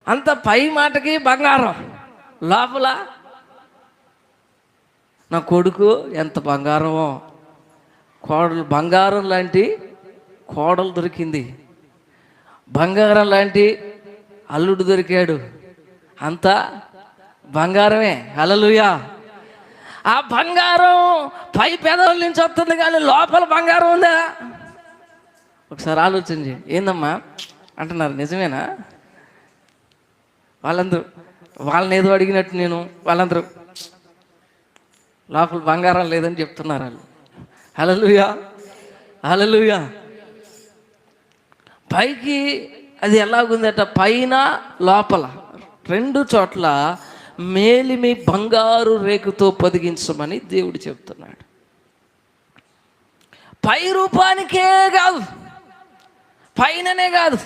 అంత పై మాటకి బంగారం, లోపల నా కొడుకు ఎంత బంగారమో, కోడలు బంగారం లాంటి కోడలు దొరికింది, బంగారం లాంటి అల్లుడు దొరికాడు, అంతా బంగారమే. హల్లెలూయా. ఆ బంగారం పై పెదవుల నుంచి వస్తుంది కానీ లోపల బంగారం ఉందా? ఒకసారి ఆలోచించి. ఏందమ్మా అంటున్నారు, నిజమేనా? వాళ్ళందరూ వాళ్ళని ఏదో అడిగినట్టు నేను, వాళ్ళందరూ లోపల బంగారం లేదని చెప్తున్నారు వాళ్ళు. హల్లెలూయా, హల్లెలూయా. పైకి అది ఎలాగుందట, పైన లోపల రెండు చోట్ల మేలిమి బంగారు రేకుతో పొదిగించమని దేవుడు చెప్తున్నాడు. పై రూపానికే కాదు, పైననే కాదు,